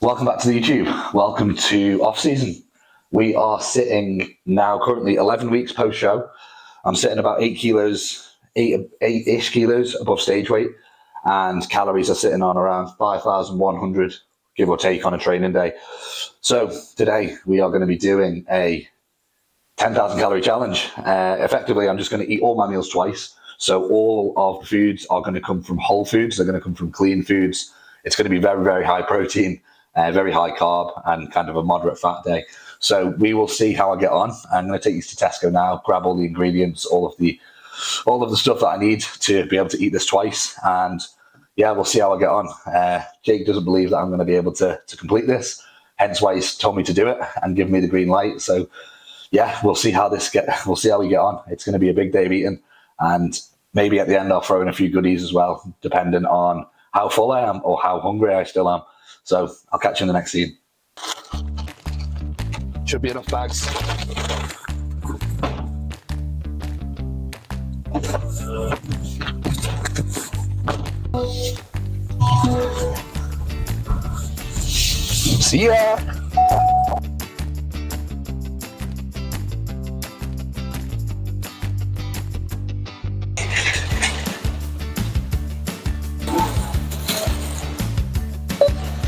Welcome back to the YouTube. Welcome to off-season. We are sitting now currently 11 weeks post-show. I'm sitting about 8 kilos, 8-ish kilos above stage weight, and calories are sitting on around 5,100, give or take, on a training day. So today we are going to be doing a 10,000 calorie challenge. Effectively, I'm just going to eat all my meals twice. So all of the foods are going to come from whole foods. They're going to come from clean foods. It's going to be very, very high protein. Very high carb and kind of a moderate fat day. So we will see how I get on. I'm going to take you to Tesco now, grab all the ingredients, all of the stuff that I need to be able to eat this twice. And yeah, we'll see how I get on. Jake doesn't believe that I'm going to be able to complete this, hence why he's told me to do it and give me the green light. So yeah, we'll see how we get on. It's going to be a big day of eating, and maybe at the end I'll throw in a few goodies as well, depending on how full I am or how hungry I still am. So I'll catch you in the next scene. Should be enough bags. See ya!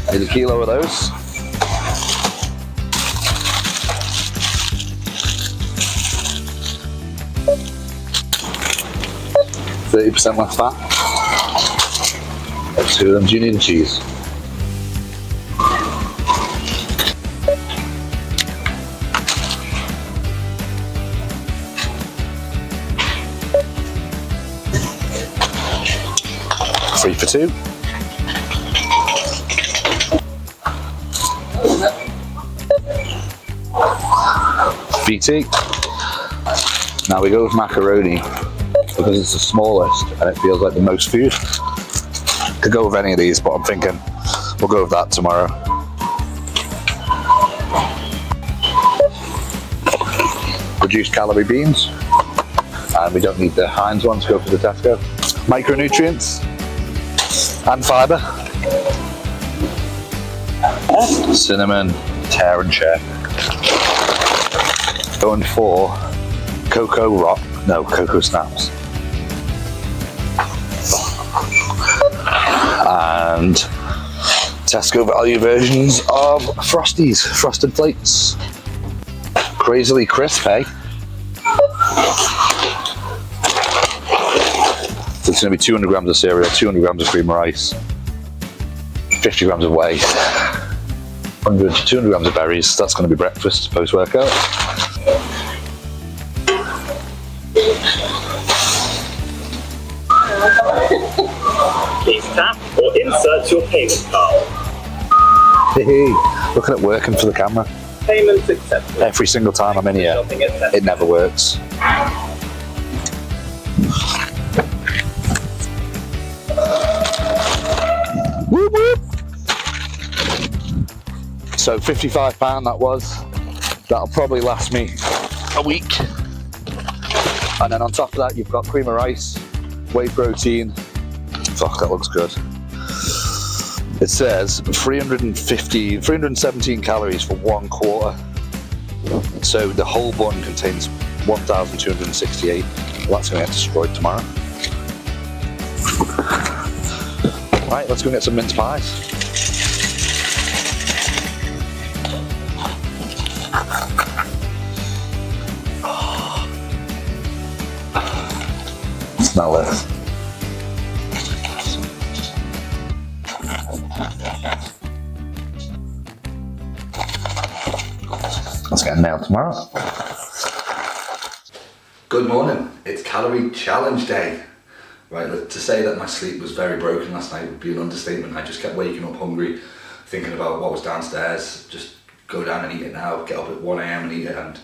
Need a kilo of those. %, less fat. Let's do them. Do you need a cheese? Three for two. BT. Now we go with macaroni because it's the smallest and it feels like the most food. Could go with any of these, but I'm thinking we'll go with that tomorrow. Reduced calorie beans, and we don't need the Heinz ones, go for the Tesco. Micronutrients and fibre. Cinnamon, tear and share. Going for cocoa snaps. And Tesco value versions of Frosties, Frosted Flakes. Crazily crisp, eh? So it's going to be 200 grams of cereal, 200 grams of cream of rice, 50 grams of whey, 100 to 200 grams of berries. That's going to be breakfast post-workout. Please tap or insert your payment card. Hey, looking at working for the camera. Payments accepted. Every single time I'm in here, it never works. Whoop, whoop. So £55 that was. That'll probably last me a week. And then on top of that, you've got cream of rice, whey protein. Fuck, that looks good. It says 317 calories for 1 quarter. So the whole bun contains 1,268. Well, that's going to get destroyed tomorrow. Right, let's go and get some mince pies. Smell this. Let's get a nail tomorrow. Good morning. It's calorie challenge day. Right, to say that my sleep was very broken last night would be an understatement. I just kept waking up hungry, thinking about what was downstairs. Just go down and eat it now. Get up at 1 AM and eat it. And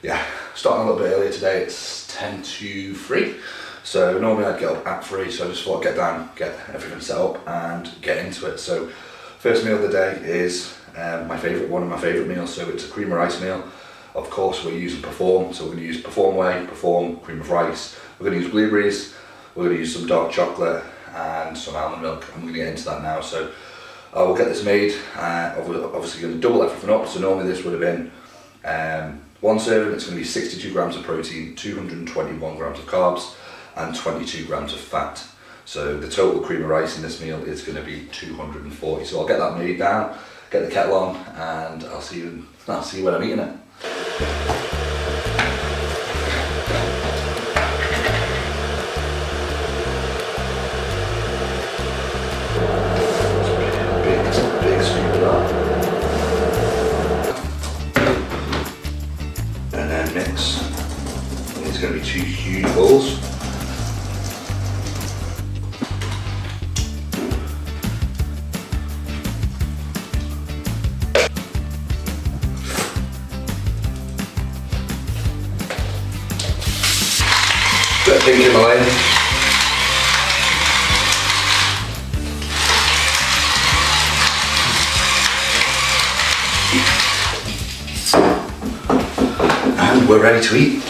yeah, starting a little bit earlier today. It's 10 to 3. So normally I'd get up at 3, so I just thought I'd get down, get everything set up and get into it. So first meal of the day is one of my favourite meals, so it's a cream of rice meal. Of course we're using Perform, so we're going to use Perform whey, Perform cream of rice. We're going to use blueberries, we're going to use some dark chocolate and some almond milk, and we're going to get into that now. So I will get this made. Obviously going to double everything up. So normally this would have been one serving. It's going to be 62 grams of protein, 221 grams of carbs, and 22 grams of fat. So the total cream of rice in this meal is going to be 240. So I'll get that made down, get the kettle on, and I'll see you when I'm eating it. Big scoop of that. And then mix. It's going to be 2 huge bowls. Bit of pink in my lane. And we're ready to eat.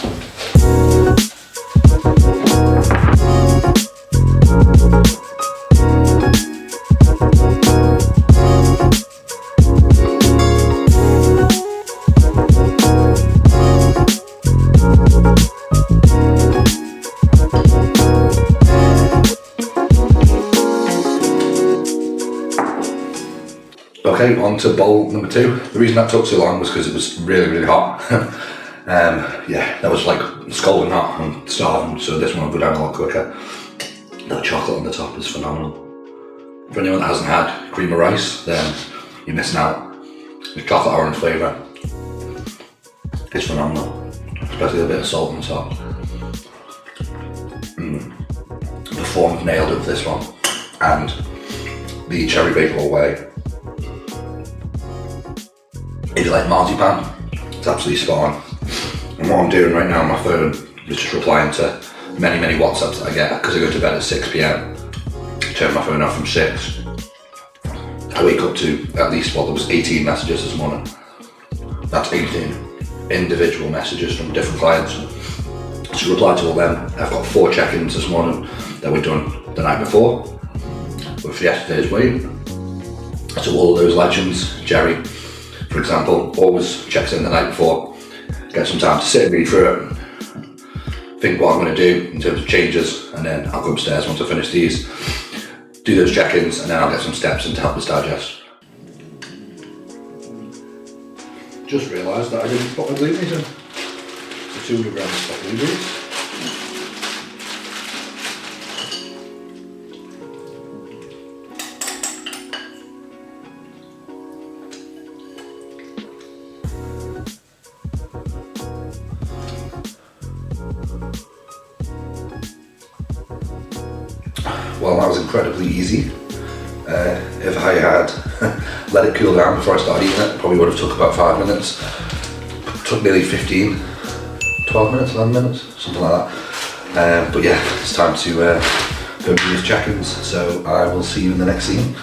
Okay, on to bowl number 2. The reason that took so long was because it was really hot. Yeah, that was like scalding hot. I'm starving, so this one will go down a lot quicker. That chocolate on the top is phenomenal. For anyone that hasn't had cream of rice, then you're missing out. The chocolate orange flavour is phenomenal, especially a bit of salt on the top. The form nailed it with this one, and the cherry bagel way. If you like marzipan, it's absolutely spot on. And what I'm doing right now on my phone is just replying to many WhatsApps that I get, because I go to bed at 6 p.m, turn my phone off from 6. I wake up to at least, there was 18 messages this morning. That's 18 individual messages from different clients. To reply to all them, I've got 4 check-ins this morning that were done the night before with yesterday's weigh. So all of those legends, Jerry, for example, always checks in the night before, get some time to sit and read through it, think what I'm going to do in terms of changes, and then I'll go upstairs once I finish these, do those check-ins, and then I'll get some steps in to help us digest. Just realised that I didn't put my blueberries in. So 200 grams of blueberries. Well, that was incredibly easy. If I had let it cool down before I started eating it, probably would have took about 5 minutes. Took nearly 15, 12 minutes, 11 minutes, something like that. But yeah, it's time to go do these check-ins, so I will see you in the next scene.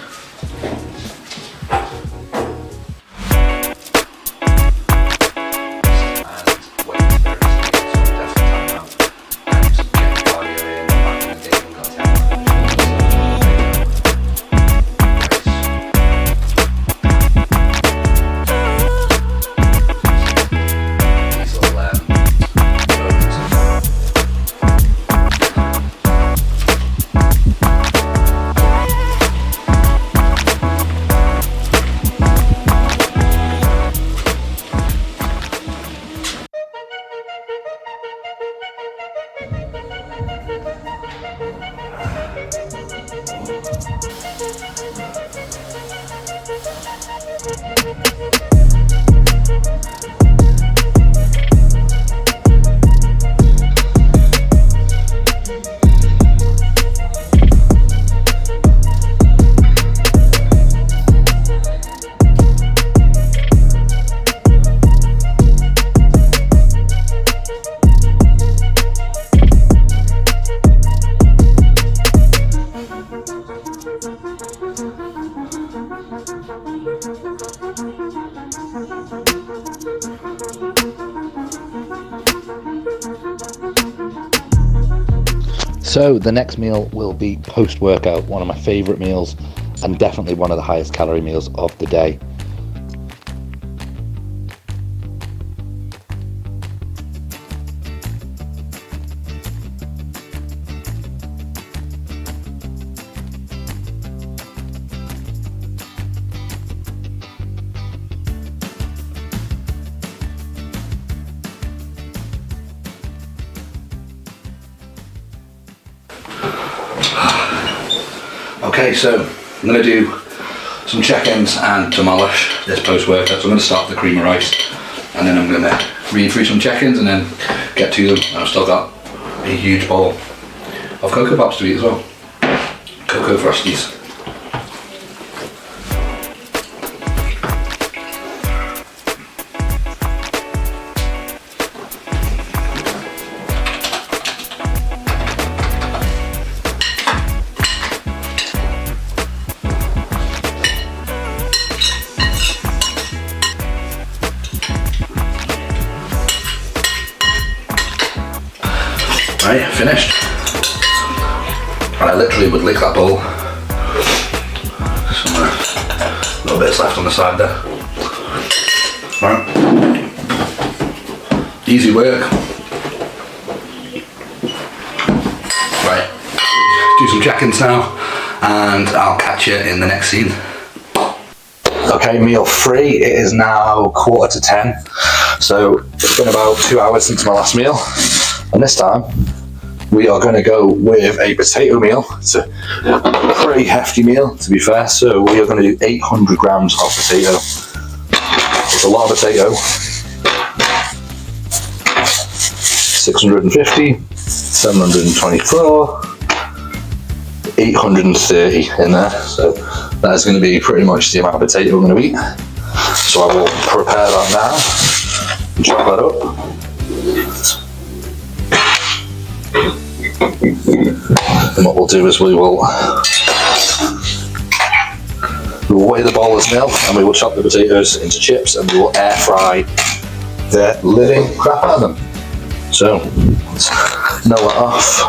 So the next meal will be post-workout, one of my favourite meals. and definitely one of the highest calorie meals of the day. Okay, so I'm going to do some check-ins and demolish this post-workout. So I'm going to start with the cream of rice, and then I'm going to read through some check-ins and then get to them. And I've still got a huge bowl of Cocoa Pops to eat as well. Cocoa Frosties. Right, finished. And I literally would lick that bowl. Some little bits left on the side there. Right. Easy work. Right. Do some check-ins now, and I'll catch you in the next scene. Okay, meal 3. It is now 9:45. So it's been about 2 hours since my last meal. And this time, we are going to go with a potato meal. It's a pretty hefty meal, to be fair. So we are going to do 800 grams of potato. It's a lot of potato. 650, 724, 830 in there. So that is going to be pretty much the amount of potato we're going to eat. So I will prepare that now and chop that up. And what we'll do is we will weigh the bowl as nil, and we will chop the potatoes into chips, and we will air fry the living crap out of them. So let's nail that off.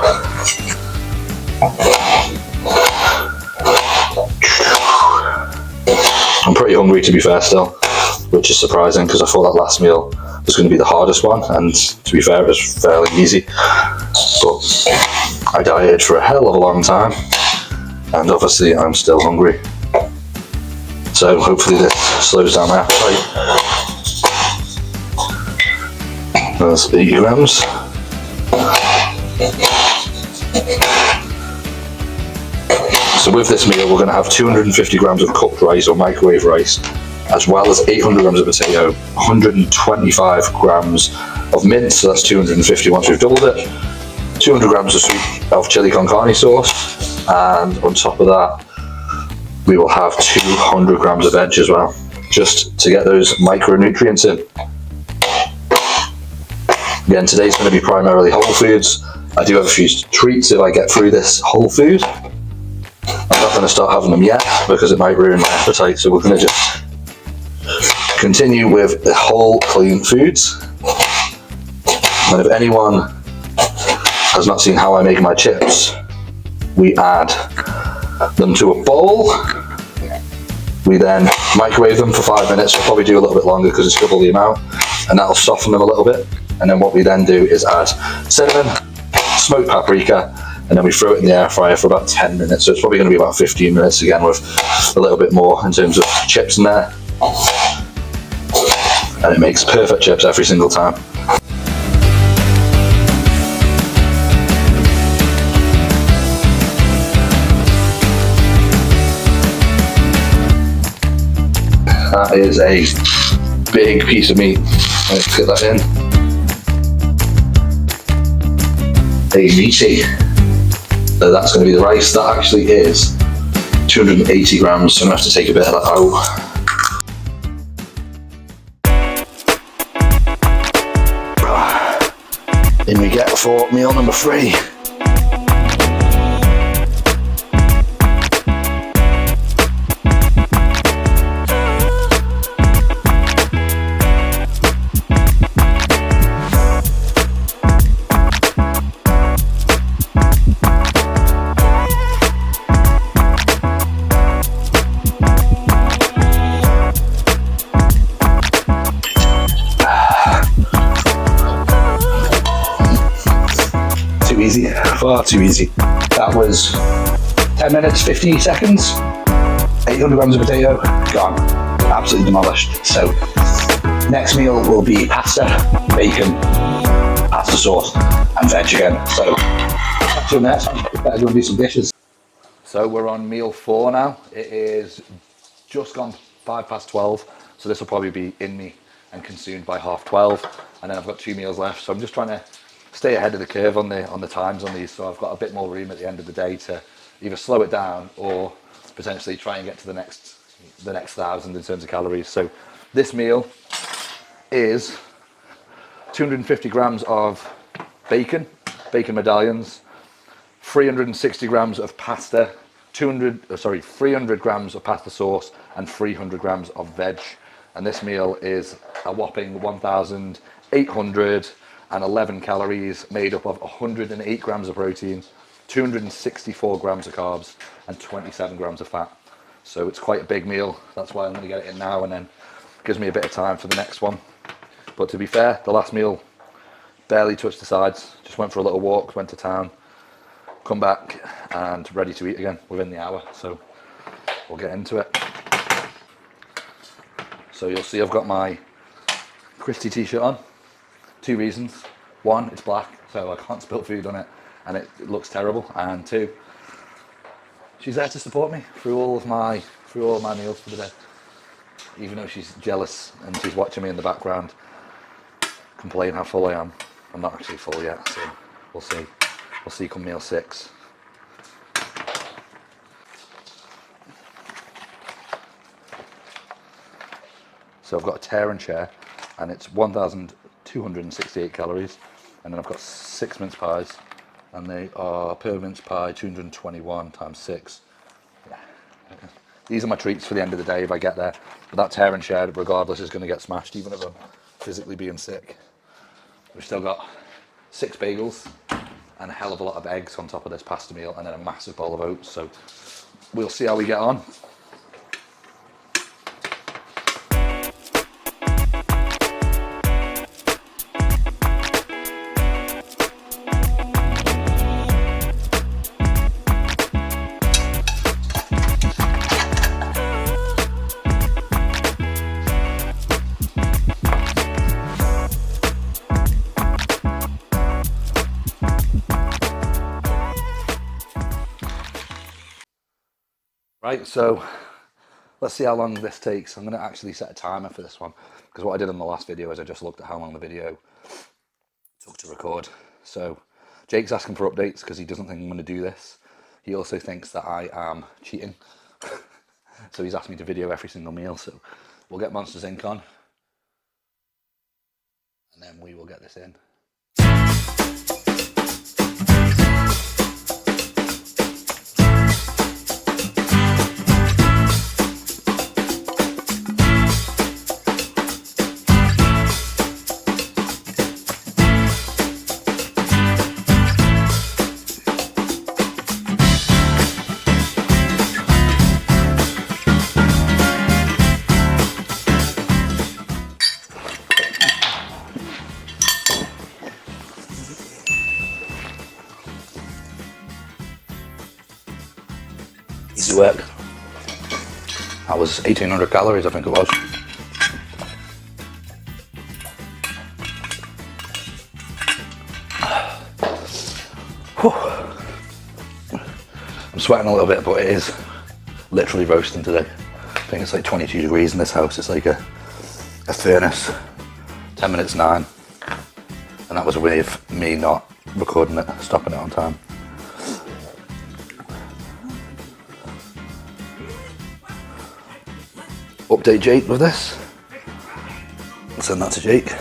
I'm pretty hungry, to be fair, still, which is surprising because I thought that last meal was going to be the hardest one, and to be fair, it was fairly easy. But I dieted for a hell of a long time, and obviously I'm still hungry. So hopefully this slows down my appetite. There's 80 grams. So with this meal, we're going to have 250 grams of cooked rice or microwave rice, as well as 800 grams of potato, 125 grams of mince, so that's 250 once we've doubled it, 200 grams of chili con carne sauce, and on top of that, we will have 200 grams of veg as well, just to get those micronutrients in. Again, today's going to be primarily whole foods. I do have a few treats if I get through this whole food. I'm not going to start having them yet because it might ruin my appetite, so we're going to just continue with the whole clean foods. And if anyone has not seen how I make my chips, we add them to a bowl. We then microwave them for 5 minutes. We'll probably do a little bit longer because it's double the amount, and that'll soften them a little bit. And then what we then do is add cinnamon, smoked paprika, and then we throw it in the air fryer for about 10 minutes. So it's probably going to be about 15 minutes again, with a little bit more in terms of chips in there. And it makes perfect chips every single time. That is a big piece of meat. Let's get that in. A meaty. So that's going to be the rice. That actually is 280 grams, so I'm going to have to take a bit of that out. In we get for meal number 3. far too easy. That was 10 minutes, 50 seconds, 800 grams of potato, gone. Absolutely demolished. So next meal will be pasta, bacon, pasta sauce, and veg again. So catch you next. Better go and do some dishes. So we're on meal 4 now. It is just gone 12:05, so this will probably be in me and consumed by 12:30, and then I've got 2 meals left. So I'm just trying to stay ahead of the curve on the times on these, so I've got a bit more room at the end of the day to either slow it down or potentially try and get to the next 1,000 in terms of calories. So this meal is 250 grams of bacon medallions, 360 grams of pasta, 300 grams of pasta sauce, and 300 grams of veg. And this meal is a whopping 1,811 calories, made up of 108 grams of protein, 264 grams of carbs, and 27 grams of fat. So it's quite a big meal. That's why I'm going to get it in now, and then gives me a bit of time for the next one. But to be fair, the last meal barely touched the sides. Just went for a little walk, went to town, come back and ready to eat again within the hour. So we'll get into it. So you'll see I've got my Christy t-shirt on. 2 reasons. 1, it's black, so I can't spill food on it and it looks terrible. And 2, she's there to support me through all my meals for the day. Even though she's jealous and she's watching me in the background complain how full I am. I'm not actually full yet, so we'll see. We'll see come meal 6. So I've got a tear and share, and it's 1,268 calories, and then I've got 6 mince pies, and they are per mince pie 221 times 6. Yeah. These are my treats for the end of the day if I get there, but that tear and share regardless is going to get smashed even if I'm physically being sick. We've still got 6 bagels and a hell of a lot of eggs on top of this pasta meal, and then a massive bowl of oats, so we'll see how we get on. Right, so let's see how long this takes. I'm going to actually set a timer for this one, because what I did in the last video is I just looked at how long the video took to record. So Jake's asking for updates because he doesn't think I'm going to do this. He also thinks that I am cheating. So he's asked me to video every single meal. So we'll get Monsters Inc. on, and then we will get this in. Easy work. That was 1,800 calories, I think it was. I'm sweating a little bit, but it is literally roasting today. I think it's like 22 degrees in this house. It's like a furnace. 10 minutes 9. And that was with me not recording it, stopping it on time. Update Jake with this. I'll send that to Jake.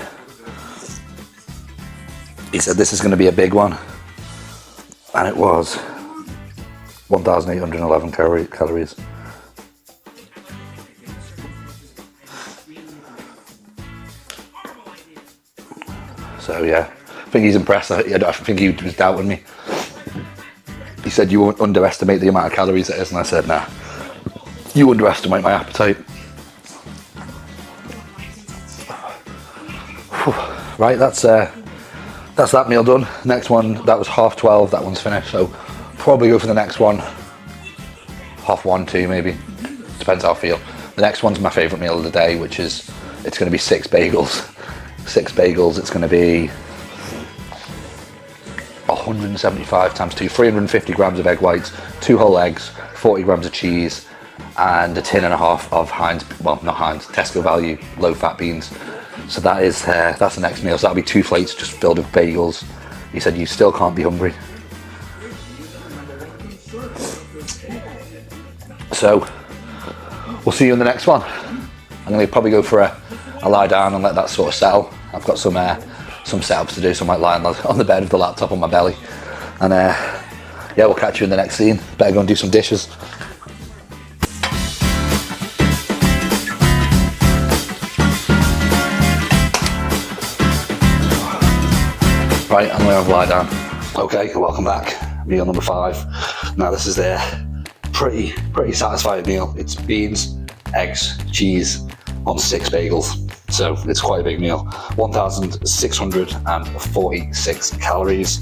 He said this is going to be a big one, and it was 1,811 calories. So yeah, I think he's impressed. I think he was doubting me. He said, "You won't underestimate the amount of calories it is," and I said, "Nah, you underestimate my appetite." Right, that's that's that meal done. Next one, that was 12:30, that one's finished, so probably go for the next one, 1:30, 2 maybe, depends how I feel. The next one's my favourite meal of the day, which is, it's going to be 6 bagels. 6 bagels, it's going to be 175 times 2, 350 grams of egg whites, 2 whole eggs, 40 grams of cheese, and a tin and a half of Heinz, well not Heinz, Tesco value low-fat beans. So that is, that's the next meal. So that'll be 2 plates just filled with bagels. He said you still can't be hungry. So we'll see you in the next one. I'm going to probably go for a lie down and let that sort of settle. I've got some setups to do, so I might lie on the bed with the laptop on my belly. And yeah, we'll catch you in the next scene. Better go and do some dishes. Right, I'm going to lie down. Okay, welcome back. Meal number 5. Now this is the pretty satisfying meal. It's beans, eggs, cheese on 6 bagels. So it's quite a big meal. 1,646 calories,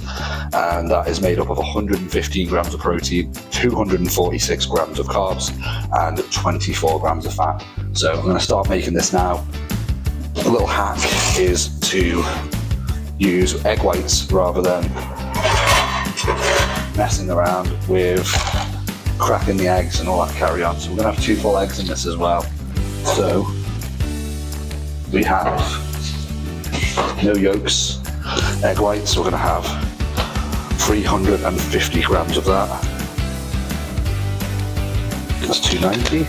and that is made up of 115 grams of protein, 246 grams of carbs, and 24 grams of fat. So I'm going to start making this now. A little hack is to use egg whites rather than messing around with cracking the eggs and all that carry on. So we're going to have 2 full eggs in this as well. So we have no yolks, egg whites, so we're going to have 350 grams of that. That's 290.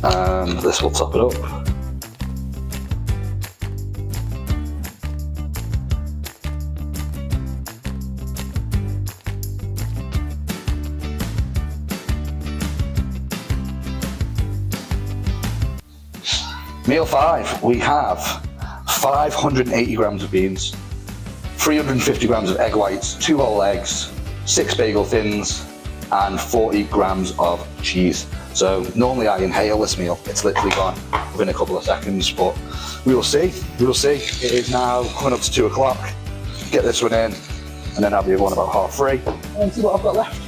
And this will top it up. Meal 5, we have 580 grams of beans, 350 grams of egg whites, 2 whole eggs, 6 bagel thins, and 40 grams of cheese. So normally I inhale this meal, it's literally gone within a couple of seconds, but we will see, It is now coming up to 2 o'clock, get this one in, and then I'll be one about 3:30, and see what I've got left.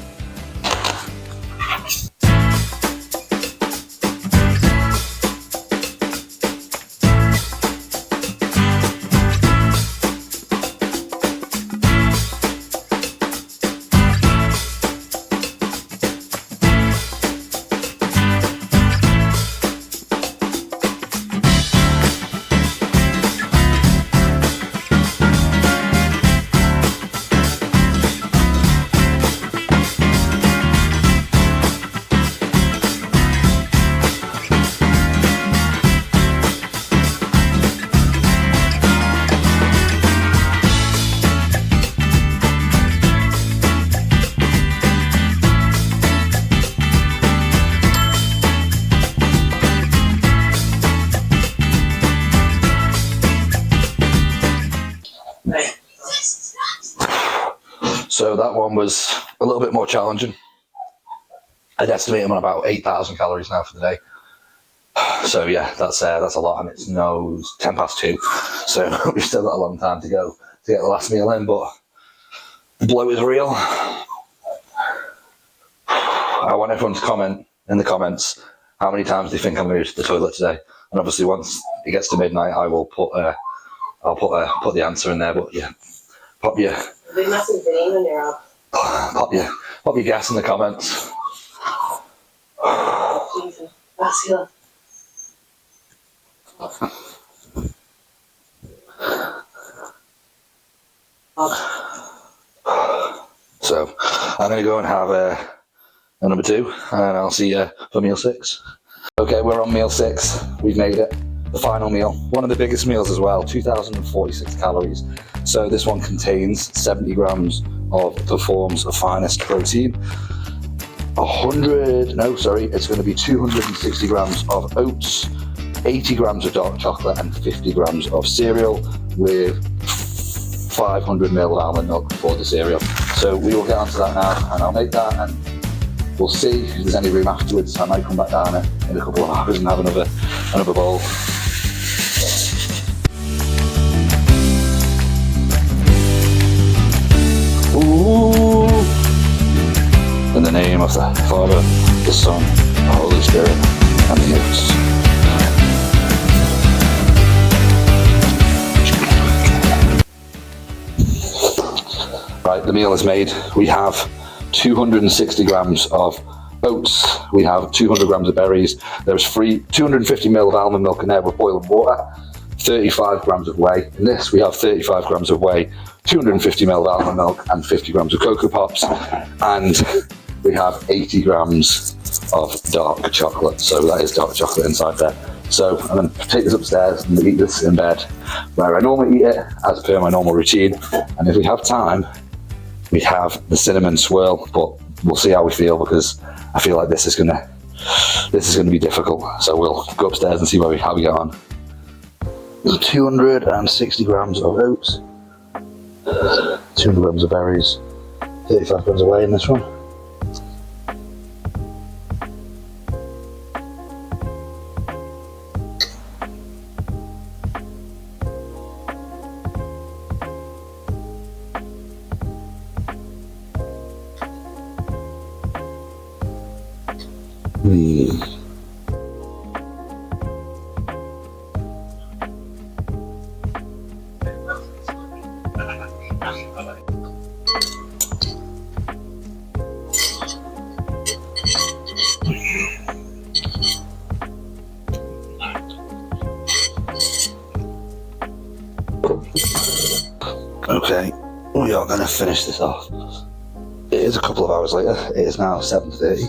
So that one was a little bit more challenging. I'd estimate I'm on about 8,000 calories now for the day. So yeah, that's a lot, and it's 2:10. So we've still got a long time to go to get the last meal in, but the bloat is real. I want everyone to comment in the comments how many times they think I'm going to use the toilet today. And obviously once it gets to midnight, I will put the answer in there. But yeah, pop your guess in the comments. Jesus, vascular. So I'm going to go and have a number 2, and I'll see you for meal 6. Okay, we're on meal 6. We've made it. The final meal. One of the biggest meals as well, 2,046 calories. So this one contains 70 grams of the forms of finest protein. It's going to be 260 grams of oats, 80 grams of dark chocolate, and 50 grams of cereal, with 500 ml of almond milk for the cereal. So we will get onto that now, and I'll make that and we'll see if there's any room afterwards. I might come back down in a couple of hours and have another bowl. Ooh. In the name of the Father, the Son, the Holy Spirit, and the oats. Right, the meal is made. We have 260 grams of oats. We have 200 grams of berries. There's 250 ml of almond milk in there with boiling water. 35 grams of whey. In this, we have 35 grams of whey, 250 ml of almond milk, and 50 grams of Cocoa Pops. And we have 80 grams of dark chocolate. So that is dark chocolate inside there. So I'm going to take this upstairs and eat this in bed, where I normally eat it as per my normal routine. And if we have time, we have the cinnamon swirl, but we'll see how we feel, because I feel like this is gonna be difficult. So we'll go upstairs and see how we get on. 260 grams of oats, 200 grams of berries, 35 grams of whey in this one. Okay, we are going to finish this off. It is a couple of hours later. It is now 7:30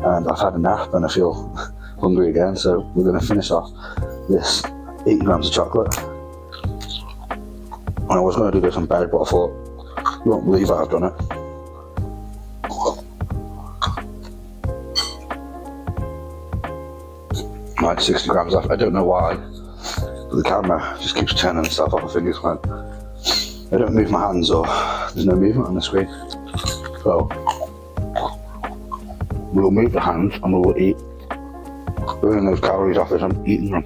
and I've had a nap and I feel hungry again, so we're going to finish off this 80 grams of chocolate. And I was going to do this in bed, but I thought, you won't believe that I've done it. Like 60 grams off. I don't know why, but the camera just keeps turning itself off. I think it's when I don't move my hands or there's no movement on the screen. So we'll move the hands and we'll eat, bringing those calories off as I'm eating them.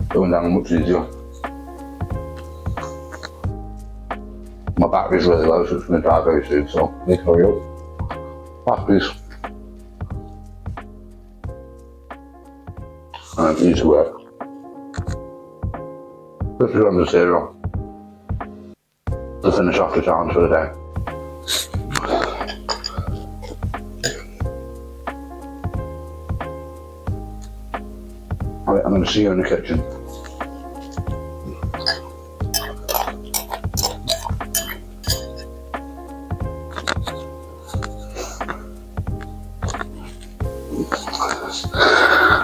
Going down much easier. My battery's really low, so it's going to die very soon, so I need to hurry up. Last piece. And it needs to work. 50 grams of cereal to finish off the challenge for the day. Alright, I'm going to see you in the kitchen.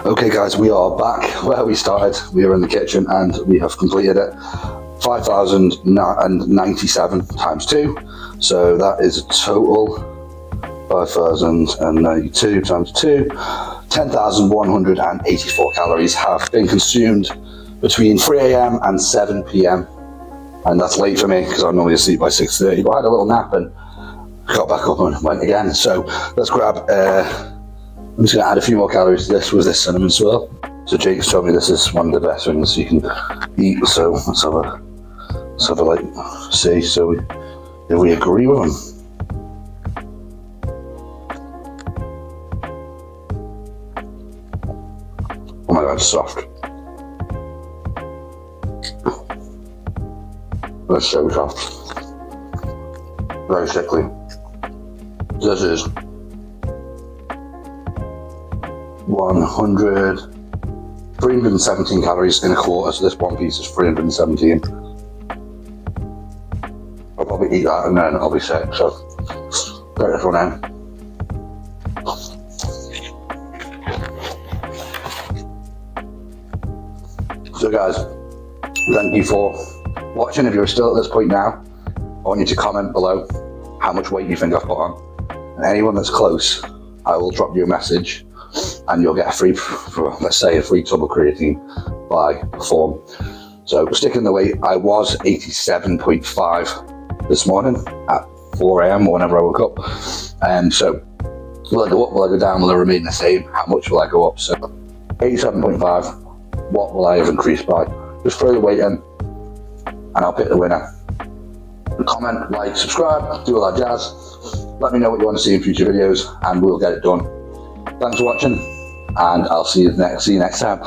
Okay guys, we are back where we started. We are in the kitchen and we have completed it. 5,097 times 2. So that is a total 5,092 times 2. 10,184 calories have been consumed between 3 a.m. and 7 p.m. And that's late for me because I'm normally asleep by 6:30, but I had a little nap and got back up and went again. So let's grab, I'm just going to add a few more calories to this with this cinnamon swirl. So Jake's told me this is one of the best things you can eat, so let's have a like, see, so if we agree with him. Oh my god, it's soft. That's so soft. Very sickly. This is 317 calories in a quarter, so this one piece is 317. I'll probably eat that and then I'll be sick, so get this one in. So guys, thank you for watching. If you're still at this point now, I want you to comment below how much weight you think I've put on. And anyone that's close, I will drop you a message and you'll get a free, let's say, a free tub of creatine by form. So sticking the weight, I was 87.5 this morning at 4 a.m. or whenever I woke up. So will I go up, will I go down, will I remain the same? How much will I go up? So 87.5, what will I have increased by? Just throw the weight in and I'll pick the winner. Comment, like, subscribe, do all that jazz. Let me know what you want to see in future videos and we'll get it done. Thanks for watching and I'll see you next time.